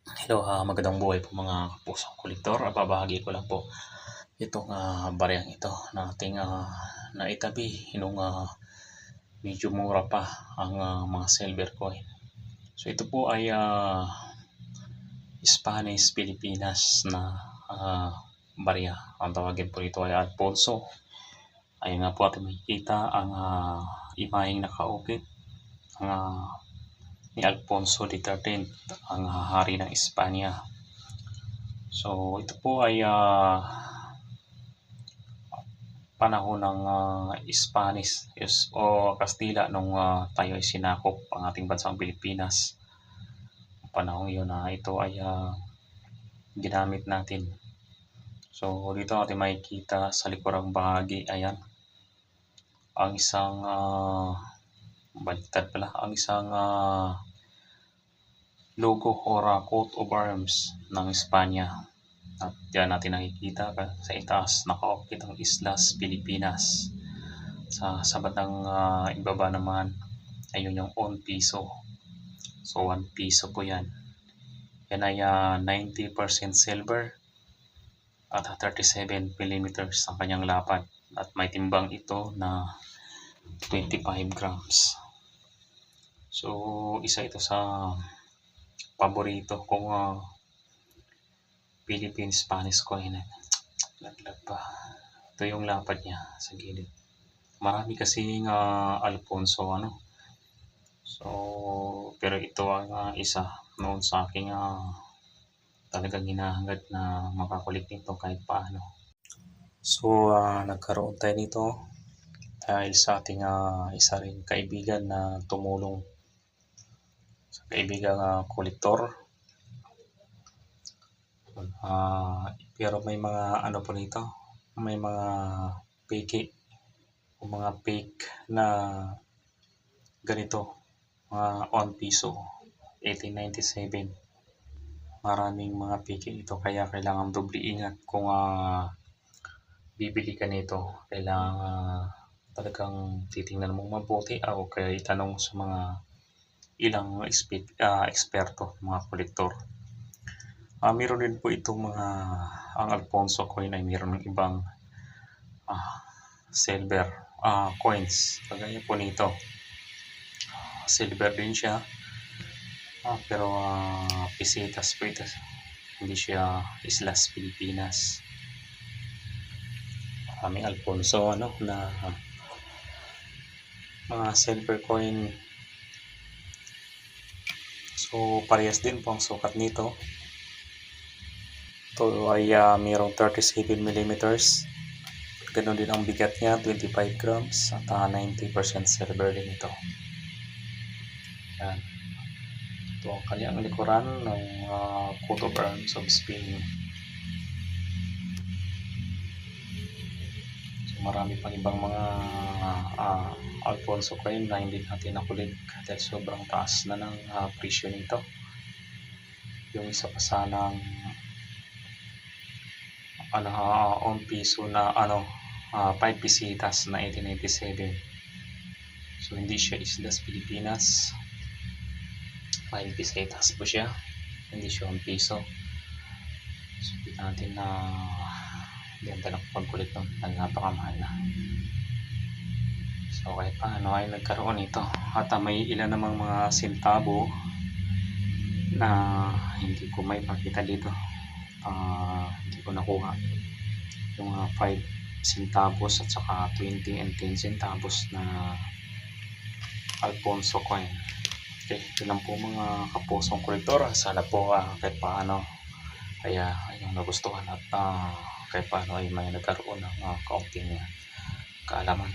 Hello, magandang buhay po mga kapusong kolektor. Babahagi ko lang po itong bariyang ito na ating naitabi nung medyo mura pa ang mga silver coin. So ito po ay Spanish Pilipinas na barya. Ang tawagin po ito ay Alfonso. Ayun nga po ating makikita ang imaheng nakaukit ang ni Alfonso XIII, ang hari ng Espanya. So ito po ay panahon ng Spanish o Kastila nung tayo ay sinakop ang ating bansang Pilipinas. Panahon yun na ito ay ginamit natin. So dito natin makikita sa likurang bahagi, ayan, ang isang baliktad pala, ang isang logo or coat of arms ng Espanya. At diyan natin nakikita sa itaas nakaukit ang Islas Pilipinas. Sa bandang ibaba naman ayun yung 1 piso. So 1 piso po yan. Yan ay 90% silver at 37 millimeters ang kanyang lapad. At may timbang ito na 25 grams. So isa ito sa paborito kong Philippine Spanish coin. Laglag pa. Ito yung lapad niya sa gilid. Marami kasing Alfonso So pero ito ang isa noon sa aking talagang hinahangad na makakulit nito kahit paano. So nagkaroon tayo nito dahil sa ating isa ring kaibigan na tumulong sa kaibigang kolektor. Pero may mga po nito, may mga peke o mga fake na ganito, mga 1 piso 1897. Maraming mga peke ito, kaya kailangan doble ingat kung bibili ka nito. Kailangan talagang titingnan mong mabuti o kaya itanong sa mga ilang eksperto, mga kolektor. Meron din po itong mga ang Alfonso coin ay meron ng ibang silver coins. Kagaya po nito, silver din siya, pero pisitas po ito, hindi siya Islas Pilipinas. Maraming Alfonso na mga silver coin. So parehas din po ang sukat nito. Ito ay mayroong 37 millimeters. Ganon din ang bigat niya, 25 grams at 90% silver din ito. Yan. Ito ang kanyang likuran ng coat of arms of Spain. So marami pang ibang mga Alfonso coin na hindi natin nakulit dahil sobrang taas na ng presyo nito. Yung isa pa sanang 1 piso na 5 pisitas na 1897. So hindi siya Islas Pilipinas, 5 pisitas po siya, hindi siya 1 piso. So kita natin na ganda ng pagkulit ng napakamahal na. So kahit paano ay nagkaroon ito. At may ilan namang mga sentabo na hindi ko may pakita dito. Hindi ko nakuha yung 5 centavos at saka 20 and 10 centavos na Alfonso coin. Okay, ito lang po mga kapusong kolektor. Sana po kahit paano ay yung nagustuhan at kahit paano ay may nagkaroon ng kaunting kaalaman.